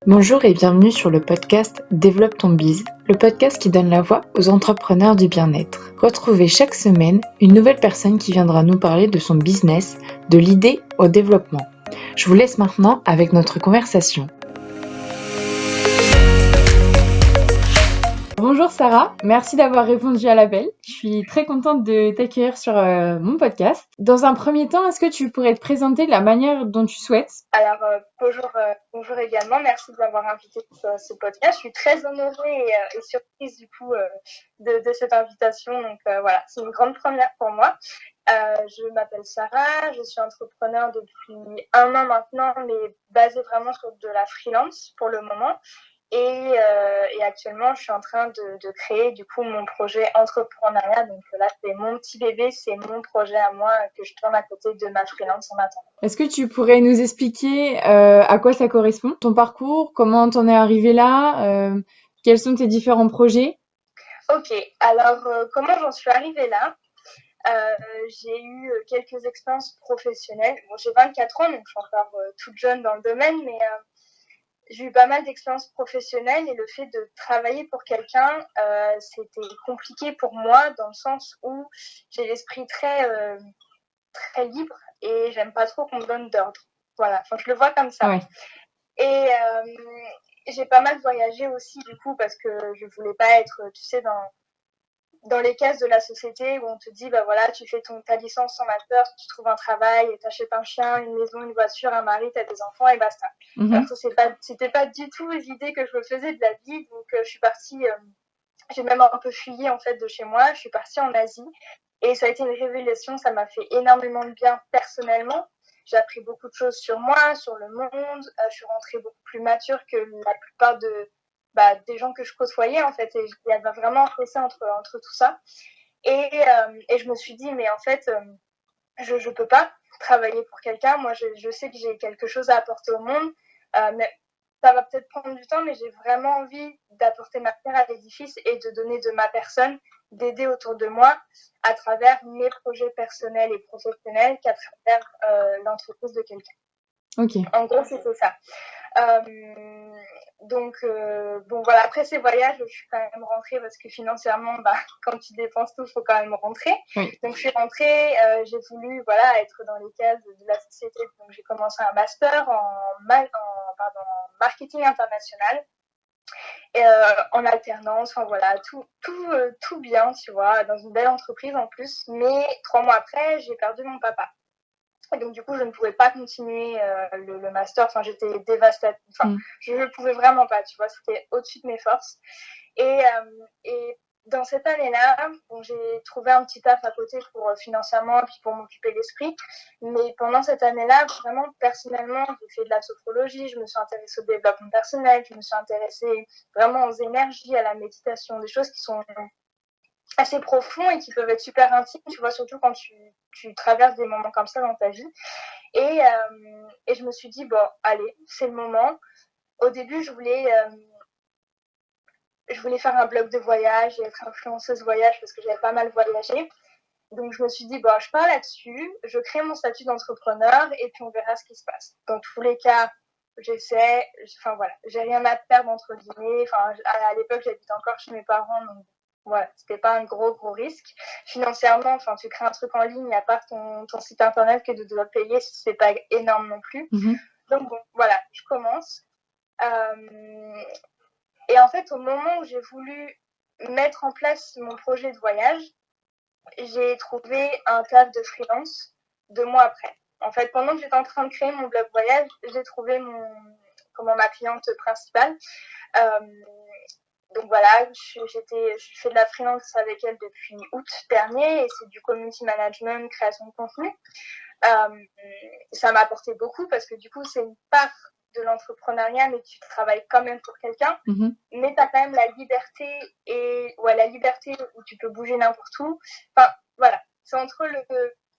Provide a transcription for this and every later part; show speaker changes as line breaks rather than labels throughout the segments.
Bonjour et bienvenue sur le podcast Développe ton biz, le podcast qui donne la voix aux entrepreneurs du bien-être. Retrouvez chaque semaine une nouvelle personne qui viendra nous parler de son business, de l'idée au développement. Je vous laisse maintenant avec notre conversation. Bonjour Sarah, merci d'avoir répondu à l'appel. Je suis très contente de t'accueillir sur mon podcast. Dans un premier temps, est-ce que tu pourrais te présenter de la manière dont tu souhaites?
Alors, bonjour également. Merci de m'avoir invitée sur ce podcast. Je suis très honorée et surprise du coup de cette invitation. Donc voilà, c'est une grande première pour moi. Je m'appelle Sarah, je suis entrepreneur depuis 1 an maintenant, mais basée vraiment sur de la freelance pour le moment. Et actuellement, je suis en train de créer du coup mon projet entrepreneuriat. Donc là, c'est mon petit bébé, c'est mon projet à moi que je tourne à côté de ma freelance en attendant.
Est-ce que tu pourrais nous expliquer à quoi ça correspond, ton parcours, comment t'en es arrivé là, quels sont tes différents projets?
Ok, alors comment j'en suis arrivée là? J'ai eu quelques expériences professionnelles. Bon, j'ai 24 ans, donc je suis encore toute jeune dans le domaine, mais j'ai eu pas mal d'expériences professionnelles et le fait de travailler pour quelqu'un, c'était compliqué pour moi dans le sens où j'ai l'esprit très libre et j'aime pas trop qu'on me donne d'ordre. Voilà, enfin, je le vois comme ça.
Ouais.
Et j'ai pas mal voyagé aussi du coup parce que je voulais pas être, tu sais, dans les cases de la société où on te dit, bah voilà, tu fais ta licence, ton master, tu trouves un travail, t'achètes un chien, une maison, une voiture, un mari, t'as des enfants et basta. Alors ça, c'était pas du tout l'idée que je me faisais de la vie. Donc je suis partie, j'ai même un peu fuyé en fait de chez moi. Je suis partie en Asie et ça a été une révélation. Ça m'a fait énormément de bien personnellement. J'ai appris beaucoup de choses sur moi, sur le monde. Je suis rentrée beaucoup plus mature que la plupart des gens que je côtoyais en fait. Et il y avait vraiment un fossé entre tout ça. Et je me suis dit, mais en fait, je peux pas travailler pour quelqu'un. Moi, je sais que j'ai quelque chose à apporter au monde. Mais ça va peut-être prendre du temps, mais j'ai vraiment envie d'apporter ma pierre à l'édifice et de donner de ma personne, d'aider autour de moi à travers mes projets personnels et professionnels qu'à travers l'entreprise de quelqu'un.
Ok.
En gros, c'était ça. Donc, bon, voilà, après ces voyages, je suis quand même rentrée parce que financièrement, quand tu dépenses tout, il faut quand même rentrer.
Oui.
Donc, je suis rentrée, j'ai voulu voilà, être dans les cases de la société. Donc, j'ai commencé un master en marketing international. En alternance, enfin voilà, tout bien, tu vois, dans une belle entreprise en plus. Mais 3 mois après, j'ai perdu mon papa. Et donc, du coup, je ne pouvais pas continuer le master. Enfin, j'étais dévastée. Enfin, je ne pouvais vraiment pas, tu vois, c'était au-dessus de mes forces. Et dans cette année-là, bon, j'ai trouvé un petit taf à côté pour financièrement et puis pour m'occuper l'esprit. Mais pendant cette année-là, vraiment, personnellement, j'ai fait de la sophrologie, je me suis intéressée au développement personnel, je me suis intéressée vraiment aux énergies, à la méditation, des choses qui sont assez profonds et qui peuvent être super intimes, tu vois, surtout quand tu traverses des moments comme ça dans ta vie. Et je me suis dit, bon, allez, c'est le moment. Au début, je voulais faire un blog de voyage et être influenceuse voyage parce que j'avais pas mal voyagé. Donc, je me suis dit, bon, je pars là-dessus, je crée mon statut d'entrepreneur et puis on verra ce qui se passe. Dans tous les cas, j'essaie, enfin voilà, j'ai rien à perdre entre guillemets. Enfin, à l'époque, j'habitais encore chez mes parents, donc voilà, c'était pas un gros risque. Financièrement, enfin, tu crées un truc en ligne, à part ton site internet que de devoir payer, c'est pas énorme non plus. Donc bon, voilà, je commence. Et en fait, au moment où j'ai voulu mettre en place mon projet de voyage, j'ai trouvé un taf de freelance 2 mois après. En fait, pendant que j'étais en train de créer mon blog voyage, j'ai trouvé ma cliente principale. Donc voilà, je fais de la freelance avec elle depuis août dernier et c'est du community management, création de contenu. Ça m'a apporté beaucoup parce que du coup, c'est une part de l'entrepreneuriat, mais tu travailles quand même pour quelqu'un. Mais tu as quand même la liberté où tu peux bouger n'importe où. Enfin, voilà, c'est entre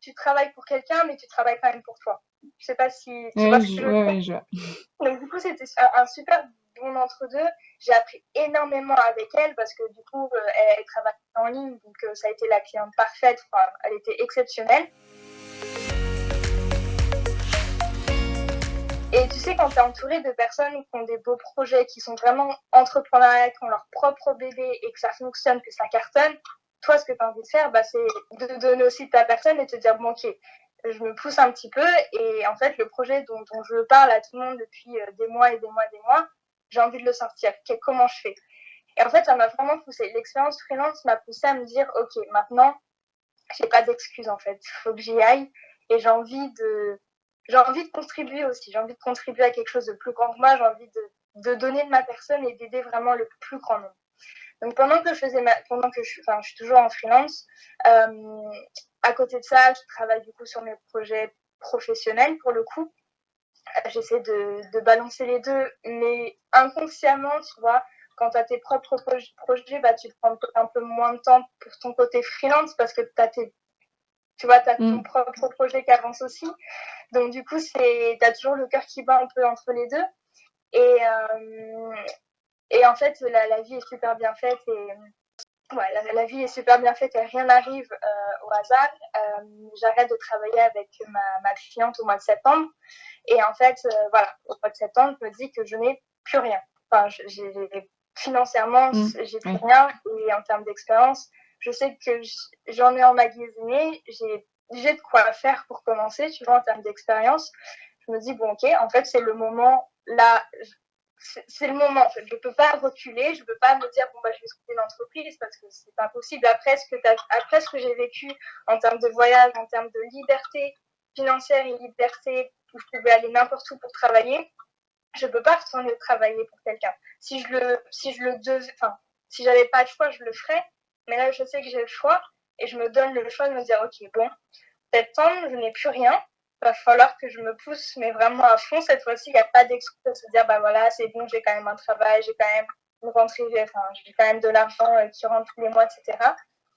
tu travailles pour quelqu'un, mais tu travailles quand même pour toi. Je sais pas si tu vois ce que je veux dire. Donc du coup, c'était un super bon entre-deux. J'ai appris énormément avec elle parce que du coup, elle travaille en ligne, donc ça a été la cliente parfaite. Enfin, elle était exceptionnelle. Et tu sais, quand tu es entouré de personnes qui ont des beaux projets, qui sont vraiment entrepreneuriales, qui ont leur propre bébé et que ça fonctionne, que ça cartonne, toi, ce que tu as envie de faire, c'est de donner aussi de ta personne et te dire, bon, ok, je me pousse un petit peu. Et en fait, le projet dont je parle à tout le monde depuis des mois et des mois et des mois, j'ai envie de le sortir. Comment je fais? Et en fait, ça m'a vraiment poussé. L'expérience freelance m'a poussé à me dire, ok, maintenant, j'ai pas d'excuses en fait. Il faut que j'y aille et j'ai envie de contribuer aussi. J'ai envie de contribuer à quelque chose de plus grand que moi. J'ai envie de donner de ma personne et d'aider vraiment le plus grand nombre. Donc pendant que je suis toujours en freelance, à côté de ça, je travaille du coup sur mes projets professionnels pour le coup. J'essaie de balancer les deux, mais inconsciemment, tu vois, quand tu as tes propres projets, tu prends un peu moins de temps pour ton côté freelance parce que tu vois, tu as ton propre projet qui avance aussi. Donc, du coup, tu as toujours le cœur qui bat un peu entre les deux. Et en fait, la vie est super bien faite la vie est super bien faite et rien n'arrive au hasard. J'arrête de travailler avec ma cliente au mois de septembre. Et en fait, au mois de septembre, je me dis que je n'ai plus rien. Enfin, financièrement, j'ai plus rien. Et en termes d'expérience, je sais que j'en ai emmagasiné. J'ai de quoi faire pour commencer, tu vois, en termes d'expérience. Je me dis, bon, ok, en fait, c'est le moment là. C'est le moment, en fait. Je peux pas reculer, je peux pas me dire, bon, je vais trouver une entreprise parce que c'est pas possible. Après ce que j'ai vécu en termes de voyage, en termes de liberté financière et liberté où je pouvais aller n'importe où pour travailler, je peux pas retourner travailler pour quelqu'un. Si j'avais pas le choix, je le ferais. Mais là, je sais que j'ai le choix et je me donne le choix de me dire, ok, bon, septembre, je n'ai plus rien. Il va falloir que je me pousse, mais vraiment à fond. Cette fois-ci, il n'y a pas d'excuse de se dire, c'est bon, j'ai quand même un travail, j'ai quand même une rentrée, j'ai quand même de l'argent qui rentre tous les mois, etc.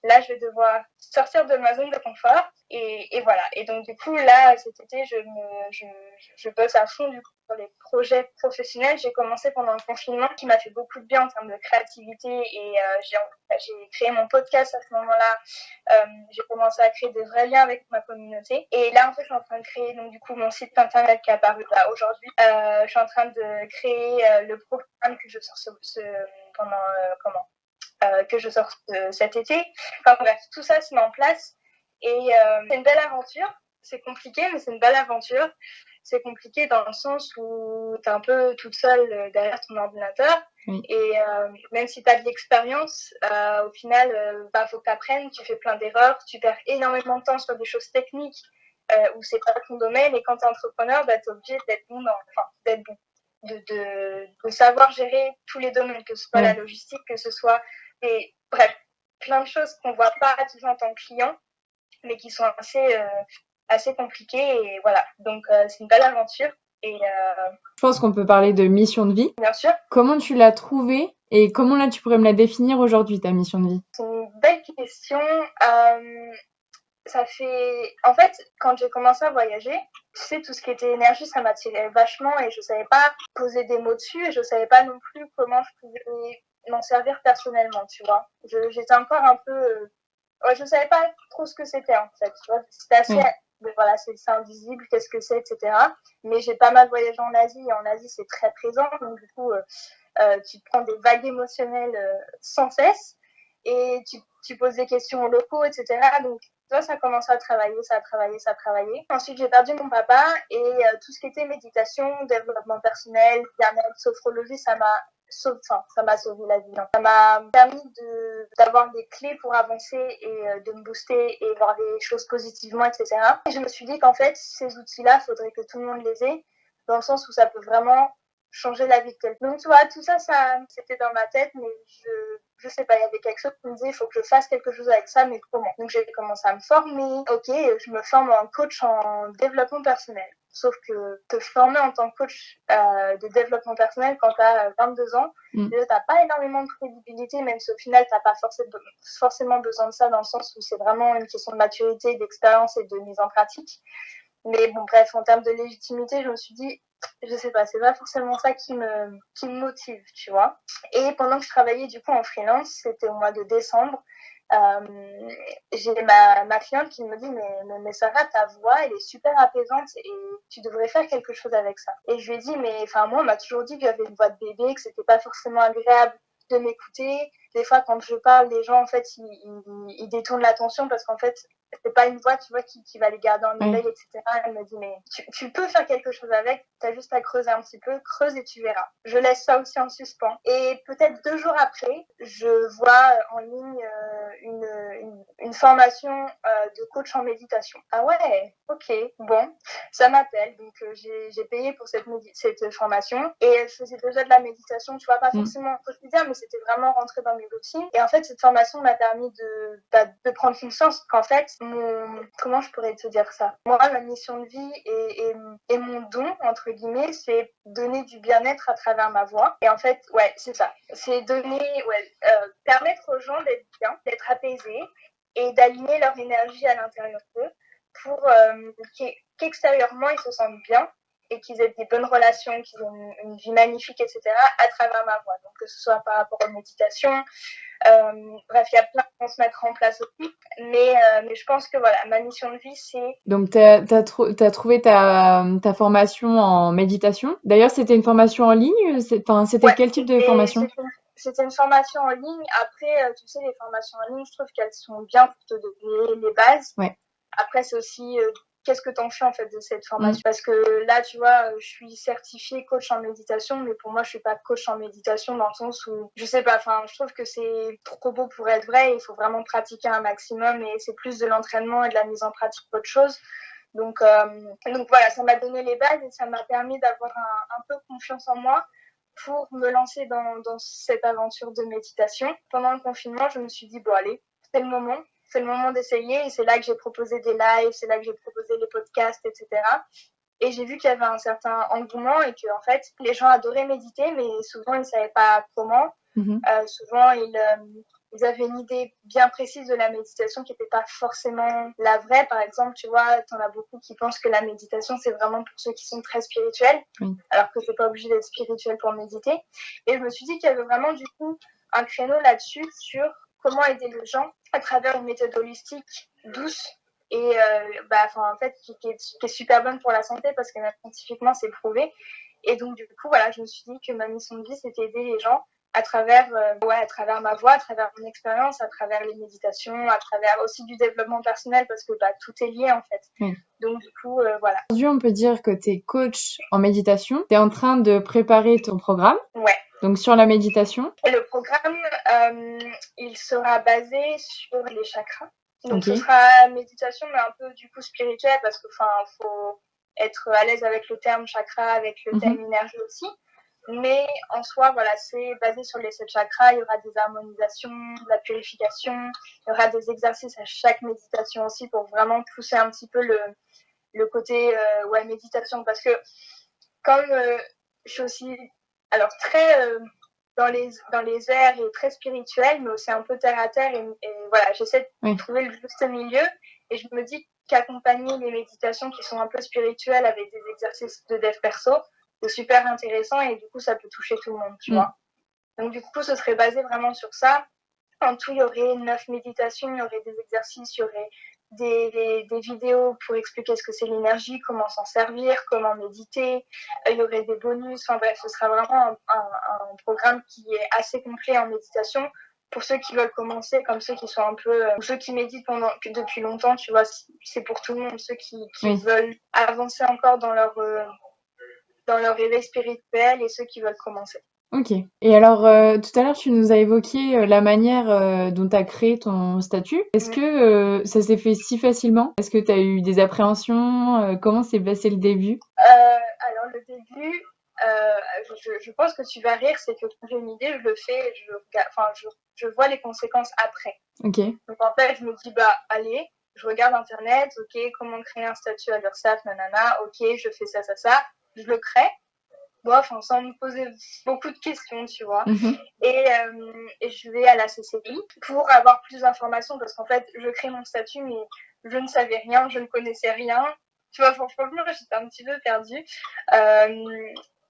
Là, je vais devoir sortir de ma zone de confort. Et voilà. Et donc, du coup, là, cet été, je bosse à fond, du coup, sur les projets professionnels. J'ai commencé pendant le confinement, qui m'a fait beaucoup de bien en termes de créativité. Et j'ai créé mon podcast à ce moment-là. J'ai commencé à créer des vrais liens avec ma communauté. Et là, en fait, je suis en train de créer, donc, du coup, mon site internet qui est apparu là aujourd'hui. Je suis en train de créer le programme que je sors que je sors cet été. Enfin bref, tout ça se met en place et c'est une belle aventure. C'est compliqué, mais c'est une belle aventure. C'est compliqué dans le sens où tu es un peu toute seule derrière ton ordinateur.
Oui.
Et même si tu as de l'expérience, au final, faut que tu apprennes, tu fais plein d'erreurs, tu perds énormément de temps sur des choses techniques où c'est pas ton domaine. Et quand tu es entrepreneur, tu es obligé d'être bon d'être bon. De savoir gérer tous les domaines, que ce soit la logistique, que ce soit bref, plein de choses qu'on voit pas toujours en tant que client, mais qui sont assez compliquées. Et voilà, donc c'est une belle aventure. Et
je pense qu'on peut parler de mission de vie.
Bien sûr.
Comment tu l'as trouvée et comment là tu pourrais me la définir aujourd'hui, ta mission de vie?
C'est une belle question. En fait, quand j'ai commencé à voyager, tu sais, tout ce qui était énergie, ça m'attirait vachement et je savais pas poser des mots dessus et je savais pas non plus comment je pouvais m'en servir personnellement, tu vois. J'étais encore un peu... je savais pas trop ce que c'était, en fait. Tu vois, c'était assez... Voilà, c'est invisible, qu'est-ce que c'est, etc. Mais j'ai pas mal voyagé en Asie et en Asie, c'est très présent. Donc, du coup, tu te prends des vagues émotionnelles sans cesse et tu poses des questions aux locaux, etc. Donc, toi, ça a commencé à travailler, ça a travaillé, ça a travaillé. Ensuite, j'ai perdu mon papa et tout ce qui était méditation, développement personnel, bien-être, sophrologie, ça m'a sauvé la vie. Ça m'a permis d'avoir des clés pour avancer et de me booster et voir les choses positivement, etc. Et je me suis dit qu'en fait, ces outils-là, il faudrait que tout le monde les ait, dans le sens où ça peut vraiment changer la vie de quelqu'un. Donc, tu vois, tout ça, c'était dans ma tête, mais je sais pas, il y avait quelque chose qui me disait, il faut que je fasse quelque chose avec ça, mais comment? Donc, j'ai commencé à me former. Ok, je me forme en coach en développement personnel. Sauf que te former en tant que coach de développement personnel quand tu as 22 ans, déjà, t'as pas énormément de crédibilité, même si au final, t'as pas forcément besoin de ça dans le sens où c'est vraiment une question de maturité, d'expérience et de mise en pratique. Mais bon, bref, en termes de légitimité, je me suis dit, je sais pas, c'est pas forcément ça qui me motive, tu vois. Et pendant que je travaillais du coup en freelance, c'était au mois de décembre, J'ai ma cliente qui me dit mais Sarah, ta voix elle est super apaisante et tu devrais faire quelque chose avec ça. Et je lui ai dit mais enfin moi on m'a toujours dit que j'avais une voix de bébé, que c'était pas forcément agréable de m'écouter. Des fois quand je parle, les gens en fait ils détournent l'attention parce qu'en fait c'est pas une voix tu vois qui va les garder en éveil, etc. Elle me dit mais tu peux faire quelque chose avec, t'as juste à creuser un petit peu, creuse et tu verras. Je laisse ça aussi en suspens. Et peut-être 2 jours après, je vois en ligne une formation de coach en méditation. Ah ouais, ok, bon, ça m'appelle. Donc j'ai payé pour cette formation et je faisais déjà de la méditation, tu vois, pas forcément au quotidien, mais c'était vraiment rentré dans mes routines. Et en fait, cette formation m'a permis de prendre conscience qu'en fait, comment je pourrais te dire ça? Moi, ma mission de vie et mon don, entre guillemets, c'est donner du bien-être à travers ma voix. Et en fait, ouais, c'est ça. C'est permettre aux gens d'être bien, d'être apaisés et d'aligner leur énergie à l'intérieur d'eux pour qu'extérieurement, ils se sentent bien et qu'ils aient des bonnes relations, qu'ils aient une vie magnifique, etc., à travers ma voix. Donc, que ce soit par rapport aux méditations, bref, il y a plein de choses à se mettre en place aussi. Mais je pense que voilà, ma mission de vie, c'est...
Donc, t'as trouvé ta formation en méditation. D'ailleurs, c'était une formation en ligne? C'était quel type de formation?
C'était une formation en ligne. Après, tu sais, les formations en ligne, je trouve qu'elles sont bien pour te donner les bases.
Ouais.
Après, c'est aussi qu'est-ce que t'en fais en fait de cette formation. Parce que là, tu vois, je suis certifiée coach en méditation, mais pour moi, je suis pas coach en méditation dans le sens où, je sais pas, enfin, je trouve que c'est trop beau pour être vrai. Il faut vraiment pratiquer un maximum et c'est plus de l'entraînement et de la mise en pratique qu'autre chose. Donc voilà, ça m'a donné les bases et ça m'a permis d'avoir un peu confiance en moi pour me lancer dans cette aventure de méditation. Pendant le confinement, je me suis dit, bon allez, c'est le moment d'essayer. Et c'est là que j'ai proposé des lives, c'est là que j'ai proposé les podcasts, etc. Et j'ai vu qu'il y avait un certain engouement et que en fait, les gens adoraient méditer, mais souvent ils ne savaient pas comment. Souvent ils avaient une idée bien précise de la méditation qui n'était pas forcément la vraie. Par exemple, tu vois, t'en as beaucoup qui pensent que la méditation c'est vraiment pour ceux qui sont très spirituels, alors que c'est pas obligé d'être spirituel pour méditer. Et je me suis dit qu'il y avait vraiment du coup un créneau là-dessus sur comment aider les gens à travers une méthode holistique douce et en fait qui est super bonne pour la santé parce que même scientifiquement c'est prouvé. Et donc du coup voilà, je me suis dit que ma mission de vie c'était aider les gens à travers ma voix, à travers mon expérience, à travers les méditations, à travers aussi du développement personnel parce que tout est lié en fait. Donc du coup voilà.
Aujourd'hui, on peut dire que tu es coach en méditation. Tu es en train de préparer ton programme.
Ouais.
Donc sur la méditation.
Et le programme, il sera basé sur les chakras. Donc ce sera méditation, mais un peu du coup spirituel, parce que faut être à l'aise avec le terme chakra, avec le terme énergie aussi. Mais en soi, voilà, c'est basé sur les 7 chakras. Il y aura des harmonisations, de la purification. Il y aura des exercices à chaque méditation aussi pour vraiment pousser un petit peu le côté méditation. Parce que comme je suis aussi très dans les airs et très spirituelle, mais aussi un peu terre à terre. Et voilà, j'essaie de trouver le juste milieu. Et je me dis qu'accompagner les méditations qui sont un peu spirituelles avec des exercices de dev perso, c'est super intéressant et du coup, ça peut toucher tout le monde, tu vois. Donc du coup, ce serait basé vraiment sur ça. En tout, il y aurait 9 méditations, il y aurait des exercices, il y aurait des vidéos pour expliquer ce que c'est l'énergie, comment s'en servir, comment méditer. Il y aurait des bonus. Enfin bref, ce sera vraiment un programme qui est assez complet en méditation pour ceux qui veulent commencer, comme ceux qui sont un peu... ceux qui méditent depuis longtemps, tu vois, c'est pour tout le monde. Ceux qui veulent avancer encore dans leur éveil spirituel et ceux qui veulent commencer.
Ok. Et alors, tout à l'heure, tu nous as évoqué la manière dont tu as créé ton statut. Est-ce que ça s'est fait si facilement? Est-ce que tu as eu des appréhensions? Comment s'est passé le début?
Alors, le début, je pense que tu vas rire, c'est que quand j'ai une idée, je le fais, je vois les conséquences après.
Ok.
Donc, en fait, je me dis, allez, je regarde Internet, ok, comment créer un statut à l'URSSAF, nanana, ok, je fais ça, je le crée. Sans me poser beaucoup de questions, tu vois. Et je vais à la CCI pour avoir plus d'informations parce qu'en fait, je crée mon statut, mais je ne savais rien, je ne connaissais rien. Tu vois, franchement, j'étais un petit peu perdue.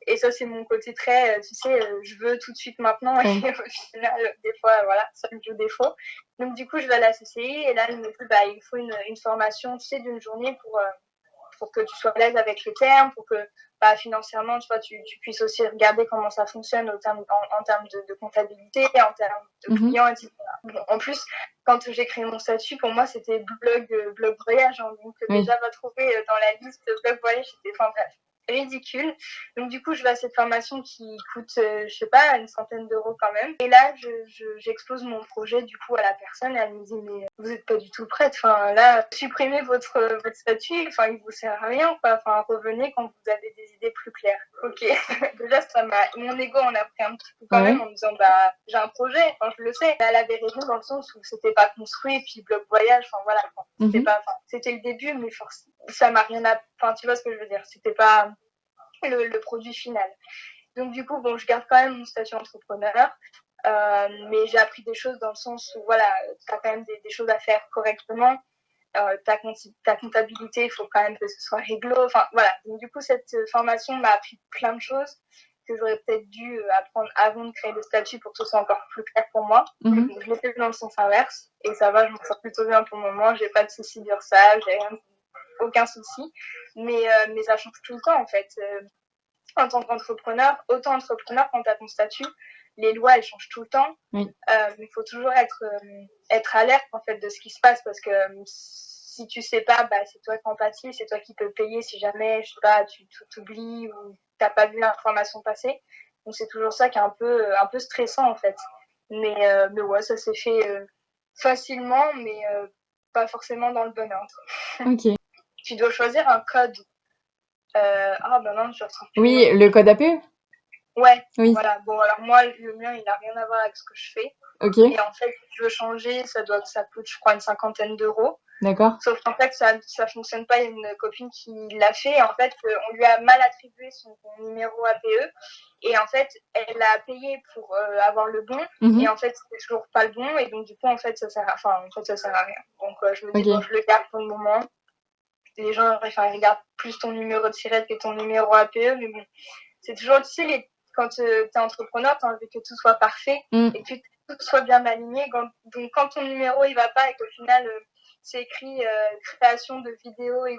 Et ça, c'est mon côté très, tu sais, je veux tout de suite maintenant. Et au final, des fois, voilà, ça me joue défaut. Donc, du coup, je vais à la CCI et là, elle me dit, il faut une formation, tu sais, d'une journée pour que tu sois à l'aise avec les termes, pour que financièrement, tu vois, tu puisses aussi regarder comment ça fonctionne en termes de comptabilité, en termes de clients, etc. Bon, en plus, quand j'ai créé mon statut, pour moi, c'était blog voyage. Hein, donc, déjà, va trouver dans la liste blog voyage, c'était bref, ridicule. Donc, du coup, je vais à cette formation qui coûte, je sais pas, une centaine d'euros quand même. Et là, j'expose mon projet, du coup, à la personne et elle me dit, mais vous êtes pas du tout prête. Enfin, là, supprimez votre statut. Enfin, il vous sert à rien, quoi. Enfin, revenez quand vous avez des idées plus claires. Ok. Déjà, mon ego en a pris un petit coup quand même en me disant, j'ai un projet. Enfin, je le sais. Elle avait raison dans le sens où c'était pas construit, puis blog voyage. Enfin, voilà. C'était le début, mais ça m'a rien enfin, tu vois ce que je veux dire. C'était pas le produit final. Donc, du coup, bon, je garde quand même mon statut entrepreneur. Mais j'ai appris des choses dans le sens où, voilà, tu as quand même des choses à faire correctement. Ta comptabilité, il faut quand même que ce soit réglo. Enfin, voilà. Donc, du coup, cette formation m'a appris plein de choses que j'aurais peut-être dû apprendre avant de créer le statut pour que ce soit encore plus clair pour moi. Donc, je l'ai fait dans le sens inverse. Et ça va, je me sens plutôt bien pour le moment. J'ai pas de soucis d'URSSAF, j'ai aucun souci. Mais ça change tout le temps, en fait. En tant qu'entrepreneur, auto-entrepreneur, quand tu as ton statut, les lois, elles changent tout le temps.
Oui.
Il faut toujours être alerte, en fait, de ce qui se passe parce que si tu sais pas, c'est toi qui en pâtis, c'est toi qui peux payer si jamais, je sais pas, tu t'oublies ou t'as pas vu l'information passer. Donc, c'est toujours ça qui est un peu stressant, en fait. Mais ouais, ça s'est fait facilement, mais pas forcément dans le bon ordre.
Ok.
Tu dois choisir un code. Non, je retrouve plus.
Oui, le code APE?
Ouais,
oui.
Voilà. Bon, alors moi, le mien, il n'a rien à voir avec ce que je fais.
Ok.
Et en fait, si je veux changer, ça coûte, je crois, une cinquantaine d'euros.
D'accord.
Sauf qu'en fait, ça fonctionne pas. Il y a une copine qui l'a fait. Et en fait, on lui a mal attribué son numéro APE. Et en fait, elle a payé pour avoir le bon. Et en fait, c'est toujours pas le bon. Et donc, du coup, en fait, ça sert à rien. Donc, je me dis, bon, je le garde pour le moment. Les gens, ils regardent plus ton numéro de SIRET que ton numéro APE. Mais bon, c'est toujours, tu sais, quand tu es entrepreneur, tu as envie que tout soit parfait et que tout soit bien aligné. Donc, quand ton numéro il va pas et qu'au final, c'est écrit création de vidéos et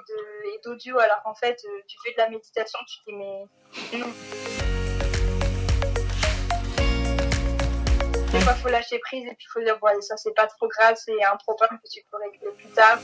d'audio, alors qu'en fait, tu fais de la méditation, tu te dis, mais non. Des fois, il faut lâcher prise et puis il faut dire, bon, ça, c'est pas trop grave, c'est un problème que tu peux régler plus tard.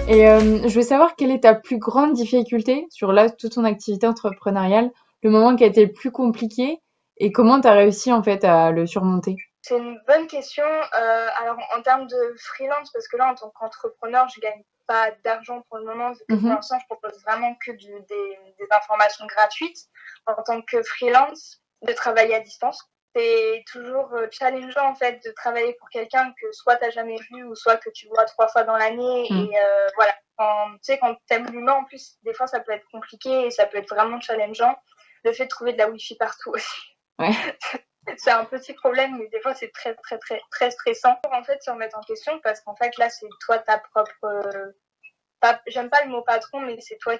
Et je veux savoir quelle est ta plus grande difficulté sur toute ton activité entrepreneuriale, le moment qui a été le plus compliqué et comment tu as réussi en fait à le surmonter?
C'est une bonne question. Alors, en termes de freelance, parce que là, en tant qu'entrepreneur, je gagne pas d'argent pour le moment, vu que pour l'instant, je propose vraiment que des informations gratuites. En tant que freelance, de travailler à distance, c'est toujours challengeant, en fait, de travailler pour quelqu'un que soit tu n'as jamais vu ou soit que tu vois 3 fois dans l'année. Et voilà. Tu sais, quand tu aimes l'humain, en plus, des fois, ça peut être compliqué et ça peut être vraiment challengeant. Le fait de trouver de la Wi-Fi partout aussi.
Ouais.
C'est un petit problème, mais des fois, c'est très, très, très, très stressant. En fait, se remettre en question, parce qu'en fait, là, c'est toi ta propre... j'aime pas le mot patron, mais c'est toi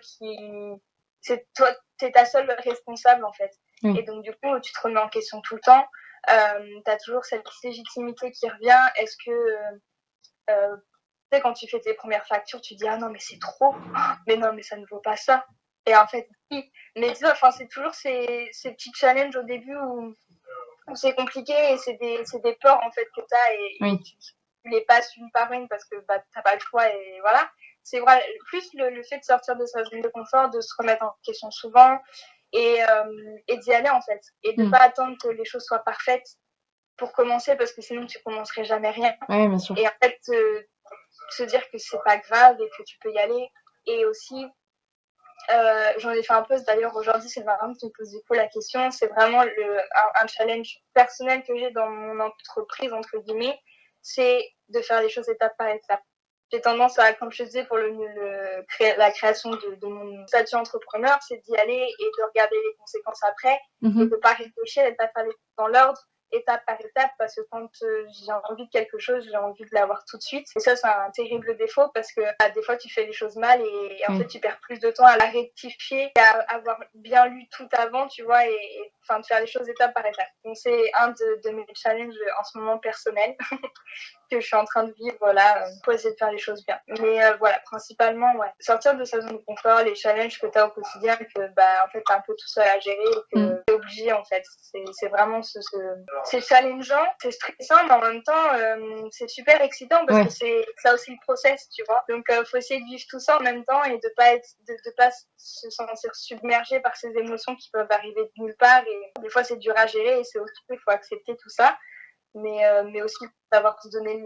t'es ta seule responsable, en fait. Et donc, du coup, tu te remets en question tout le temps. T'as toujours cette légitimité qui revient. Est-ce que... tu sais, quand tu fais tes premières factures, tu dis, ah non, mais c'est trop. Mais non, mais ça ne vaut pas ça. Et en fait, oui. Mais tu vois, c'est toujours ces petits challenges au début où c'est compliqué et c'est des peurs en fait que tu as et tu les passes une par une parce que t'as pas le choix et voilà. C'est vrai, plus le fait de sortir de sa zone de confort, de se remettre en question souvent et d'y aller en fait. Et de pas attendre que les choses soient parfaites pour commencer parce que sinon tu commencerais jamais rien.
Ouais, bien sûr.
Et en fait, se dire que c'est pas grave et que tu peux y aller. Et aussi, j'en ai fait un post d'ailleurs aujourd'hui, c'est marrant que tu me poses du coup la question. C'est vraiment un challenge personnel que j'ai dans mon entreprise, entre guillemets, c'est de faire les choses étape par étape. J'ai tendance à, comme je disais pour la création de mon statut entrepreneur, c'est d'y aller et de regarder les conséquences après, et de ne pas réfléchir et de ne pas faire les choses dans l'ordre étape par étape parce que quand j'ai envie de quelque chose, j'ai envie de l'avoir tout de suite. Et ça, c'est un terrible défaut parce que des fois, tu fais les choses mal et en fait, tu perds plus de temps à la rectifier et à avoir bien lu tout avant, tu vois, et de faire les choses étape par étape. Donc, c'est un de mes challenges en ce moment personnels que je suis en train de vivre là pour essayer de faire les choses bien. Mais voilà, principalement, sortir de sa zone de confort, les challenges que tu as au quotidien, que en fait, tu es un peu tout seul à gérer et que tu es obligé en fait. C'est vraiment c'est challengeant, c'est stressant, mais en même temps, c'est super excitant parce que c'est ça aussi le process, tu vois. Donc, faut essayer de vivre tout ça en même temps et de pas se sentir submergé par ces émotions qui peuvent arriver de nulle part. Et des fois, c'est dur à gérer et c'est aussi il faut accepter tout ça. Mais aussi savoir se donner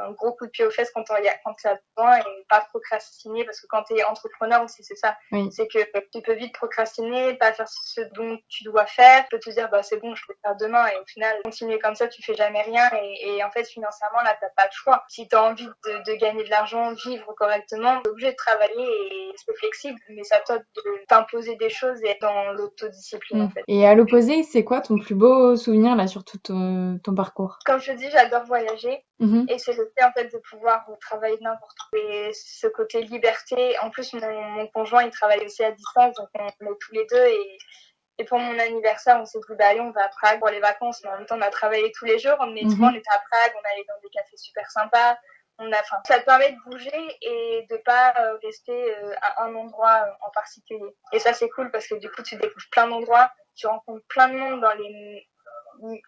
un gros coup de pied aux fesses quand tu as besoin et pas procrastiner parce que quand tu es entrepreneur aussi c'est ça, c'est que tu peux vite procrastiner, pas faire ce dont tu dois faire, tu peux te dire c'est bon je peux le faire demain et au final continuer comme ça tu fais jamais rien et en fait financièrement là t'as pas le choix. Si tu as envie de gagner de l'argent, vivre correctement, tu es obligé de travailler et c'est flexible mais ça t'aide de t'imposer des choses et être dans l'autodiscipline en fait.
Et à l'opposé, c'est quoi ton plus beau souvenir là sur tout ton parcours?
Comme je te dis, j'adore voyager et c'est le fait en fait de pouvoir travailler de n'importe où et ce côté liberté. En plus, mon conjoint il travaille aussi à distance, donc on est tous les deux et pour mon anniversaire, on s'est dit allez, on va à Prague pour les vacances, mais en même temps on a travaillé tous les jours. Mais tu vois, on était à Prague, on allait dans des cafés super sympas. Ça te permet de bouger et de pas rester à un endroit en particulier. Et ça c'est cool parce que du coup tu découvres plein d'endroits, tu rencontres plein de monde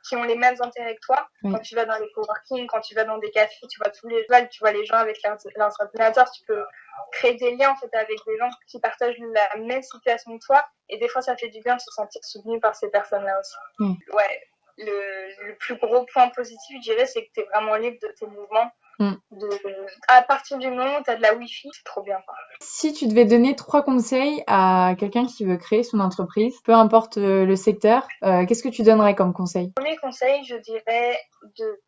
qui ont les mêmes intérêts que toi. Quand tu vas dans les coworking, quand tu vas dans des cafés, tu vois les gens avec leurs ordinateurs, tu peux créer des liens en fait avec des gens qui partagent la même situation que toi et des fois ça fait du bien de se sentir soutenu par ces personnes-là aussi. Ouais, le plus gros point positif, je dirais, c'est que tu es vraiment libre de tes mouvements. À partir du moment où tu as de la Wi-Fi, c'est trop bien.
Si tu devais donner 3 conseils à quelqu'un qui veut créer son entreprise, peu importe le secteur, qu'est-ce que tu donnerais comme conseil?
Premier conseil, je dirais de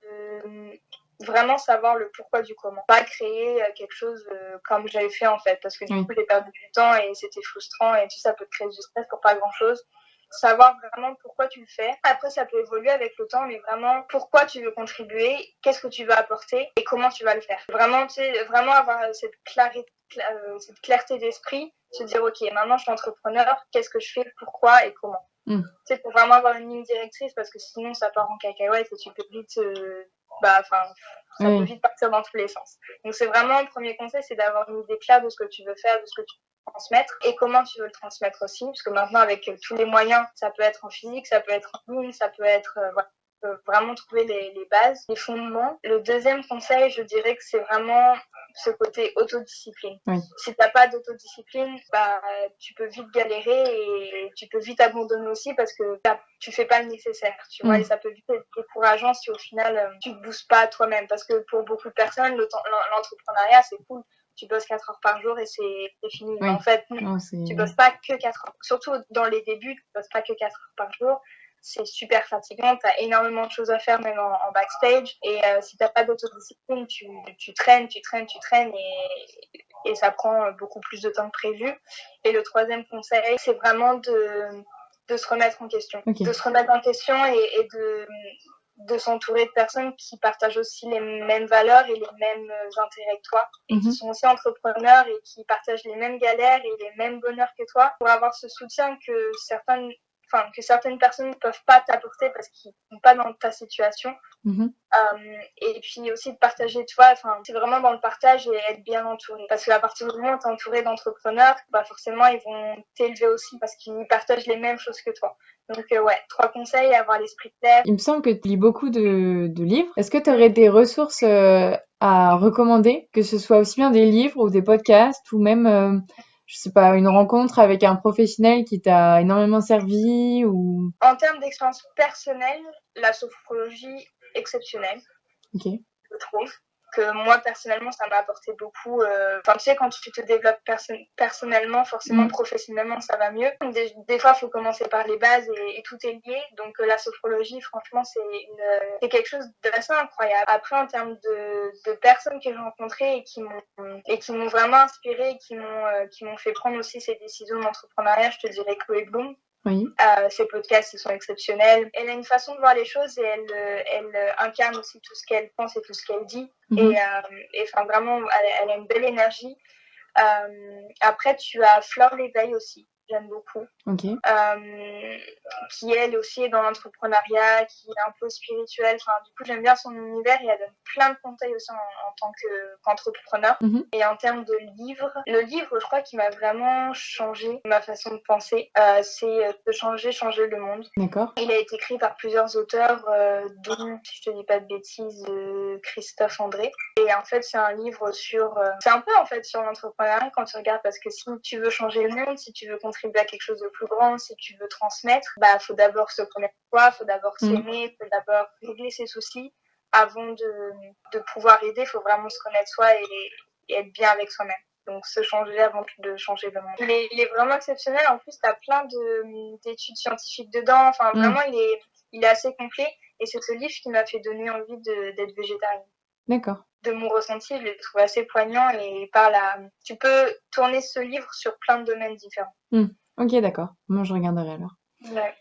vraiment savoir le pourquoi du comment. Pas créer quelque chose comme j'avais fait en fait, parce que du coup j'ai perdu du temps et c'était frustrant et tout ça peut te créer du stress pour pas grand-chose. Savoir vraiment pourquoi tu le fais. Après, ça peut évoluer avec le temps, mais vraiment pourquoi tu veux contribuer, qu'est-ce que tu veux apporter et comment tu vas le faire. Vraiment, tu sais, vraiment avoir cette clarté d'esprit, se dire ok, maintenant je suis entrepreneur, qu'est-ce que je fais, pourquoi et comment. C'est pour vraiment avoir une ligne directrice parce que sinon ça part en cacahuète et tu peux vite ça peut vite partir dans tous les sens. Donc c'est vraiment le premier conseil, c'est d'avoir une idée claire de ce que tu veux faire, de ce que tu veux transmettre et comment tu veux le transmettre aussi, parce que maintenant avec tous les moyens, ça peut être en physique, ça peut être en ligne, ça peut être vraiment trouver les bases, les fondements. Le deuxième conseil, je dirais que c'est vraiment ce côté autodiscipline. Si t'as pas d'autodiscipline, tu peux vite galérer et tu peux vite abandonner aussi parce que tu fais pas le nécessaire, tu vois, et ça peut vite être décourageant si au final tu te boostes pas toi-même parce que pour beaucoup de personnes, l'entrepreneuriat c'est cool. Tu bosses 4 heures par jour et c'est fini. Mais en fait, tu bosses pas que 4 heures. Surtout dans les débuts, tu bosses pas que 4 heures par jour. C'est super fatigant, tu as énormément de choses à faire même en backstage et si t'as pas d'autodiscipline, tu traînes et ça prend beaucoup plus de temps que prévu. Et le troisième conseil, c'est vraiment de se remettre en question. De se remettre en question et de s'entourer de personnes qui partagent aussi les mêmes valeurs et les mêmes intérêts que toi et qui sont aussi entrepreneurs et qui partagent les mêmes galères et les mêmes bonheurs que toi pour avoir ce soutien que certaines personnes ne peuvent pas t'apporter parce qu'ils ne sont pas dans ta situation. Et puis aussi de partager, tu vois, c'est vraiment dans le partage et être bien entouré. Parce qu'à partir du moment où tu es entouré d'entrepreneurs, forcément, ils vont t'élever aussi parce qu'ils partagent les mêmes choses que toi. Donc, 3 conseils, avoir l'esprit clair.
Il me semble que tu lis beaucoup de livres. Est-ce que tu aurais des ressources à recommander, que ce soit aussi bien des livres ou des podcasts ou même, je sais pas, une rencontre avec un professionnel qui t'a énormément servi ou...
En termes d'expérience personnelle, la sophrologie exceptionnelle, je trouve. Que moi, personnellement, ça m'a apporté beaucoup. Tu sais, quand tu te développes personnellement, forcément, professionnellement, ça va mieux. Des fois, il faut commencer par les bases et tout est lié. Donc, la sophrologie, franchement, c'est quelque chose d'assez incroyable. Après, en termes de personnes que j'ai rencontrées et qui m'ont vraiment inspirée et qui m'ont fait prendre aussi ces décisions d'entrepreneuriat, je te dirais Chloé Bloom.
Oui.
Ses podcasts, ils sont exceptionnels. Elle a une façon de voir les choses et elle incarne aussi tout ce qu'elle pense et tout ce qu'elle dit.
Mhm.
Et enfin, vraiment, elle a une belle énergie. Après, tu as Flore Léveil aussi, j'aime beaucoup.
Ok.
Qui elle aussi est dans l'entrepreneuriat, qui est un peu spirituelle. Enfin, du coup, j'aime bien son univers et elle donne plein de conseils aussi en tant qu'entrepreneur.
Mhm.
Et en termes de livres, le livre, je crois, qui m'a vraiment changé ma façon de penser, c'est de changer le monde.
D'accord.
Il a été écrit par plusieurs auteurs, dont, si je te dis pas de bêtises, Christophe André. Et en fait, c'est un livre c'est un peu en fait sur l'entrepreneuriat quand tu regardes, parce que si tu veux changer le monde, si tu veux contribuer à quelque chose de plus grand, si tu veux transmettre, bah faut d'abord se connaître soi, faut d'abord s'aimer, faut d'abord régler ses soucis avant de pouvoir aider. Faut vraiment se connaître soi et être bien avec soi-même. Donc se changer avant de changer le monde. Il est vraiment exceptionnel. En plus, tu as plein d'études scientifiques dedans. Enfin, vraiment, il est assez complet. Et c'est ce livre qui m'a fait donner envie d'être végétarienne.
D'accord.
De mon ressenti, je l'ai trouvé assez poignant et tu peux tourner ce livre sur plein de domaines différents.
Ok, d'accord. Moi, je regarderai alors.
Ouais.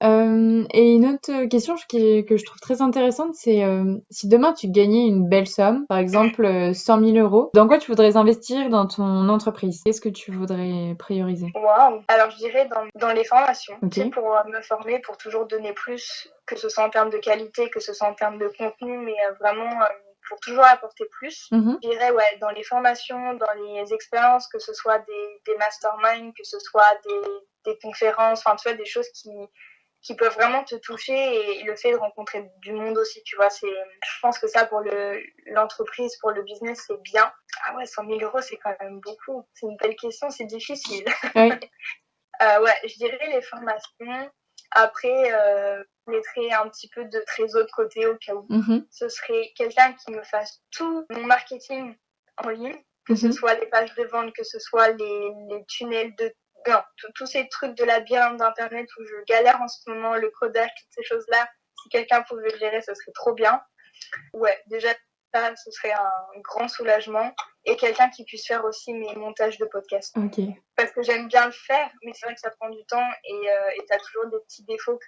Et une autre question que je trouve très intéressante, c'est si demain tu gagnais une belle somme, par exemple 100 000 euros, dans quoi tu voudrais investir dans ton entreprise? Qu'est-ce que tu voudrais prioriser?
Waouh! Alors, je dirais dans les formations,
Ok.
tu sais, pour me former, pour toujours donner plus, que ce soit en termes de qualité, que ce soit en termes de contenu, mais vraiment pour toujours apporter plus.
Mhm.
Je dirais, ouais, dans les formations, dans les expériences, que ce soit des masterminds, que ce soit des conférences, enfin, tu vois, des choses qui peuvent vraiment te toucher, et le fait de rencontrer du monde aussi, tu vois, je pense que ça, pour l'entreprise, pour le business, c'est bien. Ah ouais, 100 000 euros, c'est quand même beaucoup. C'est une belle question, c'est difficile.
Oui.
Ouais, je dirais les formations. Après, je mettrais un petit peu de trésor de côté au cas où.
Mhm.
Ce serait quelqu'un qui me fasse tout mon marketing en ligne, que ce soit les pages de vente, que ce soit les tunnels non, tous ces trucs de labyrinthe d'Internet où je galère en ce moment, le codage, toutes ces choses-là. Si quelqu'un pouvait le gérer, ce serait trop bien. Ouais, déjà, ça, ce serait un grand soulagement. Et quelqu'un qui puisse faire aussi mes montages de podcast.
Ok.
Parce que j'aime bien le faire, mais c'est vrai que ça prend du temps et tu as toujours des petits défauts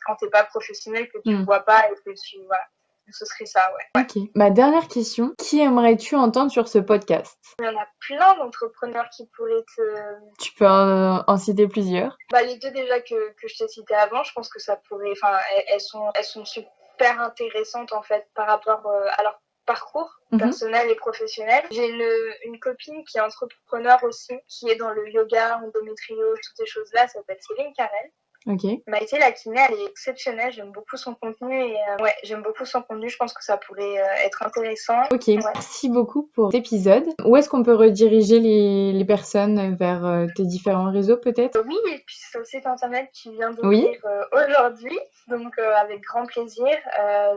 quand t'es pas professionnel, que tu vois pas et que voilà. Ce serait ça, ouais.
Ok. Ma dernière question, qui aimerais-tu entendre sur ce podcast?
Il y en a plein d'entrepreneurs qui pourraient
Tu peux en citer plusieurs.
Bah, les deux déjà que je t'ai citées avant, je pense que ça pourrait, enfin, elles sont super intéressantes en fait par rapport à leur parcours personnel et professionnel. J'ai une copine qui est entrepreneur aussi, qui est dans le yoga, endométriose, toutes ces choses-là, elle s'appelle Céline Carrel.
Ok.
Maïté, la kiné, elle est exceptionnelle. J'aime beaucoup son contenu et ouais, j'aime beaucoup son contenu. Je pense que ça pourrait être intéressant.
Ok,
ouais.
Merci beaucoup pour cet épisode. Où est-ce qu'on peut rediriger les personnes vers tes différents réseaux peut-être?
Oui, et puis c'est au site internet qui vient d'ouvrir aujourd'hui, donc avec grand plaisir.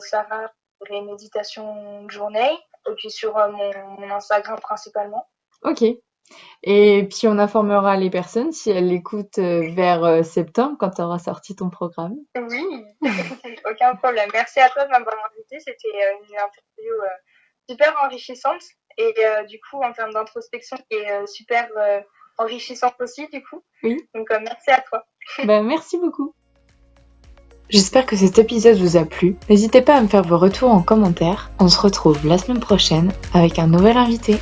Sarah ferait méditation de journée, et puis sur mon Instagram principalement.
Ok. Et puis on informera les personnes si elles l'écoutent vers septembre quand tu auras sorti ton programme.
Oui, aucun problème. Merci à toi de m'avoir invité. C'était une interview super enrichissante et du coup en termes d'introspection qui est super enrichissante aussi du coup.
Oui.
Donc merci à toi.
Merci beaucoup. J'espère que cet épisode vous a plu. N'hésitez pas à me faire vos retours en commentaire. On se retrouve la semaine prochaine avec un nouvel invité.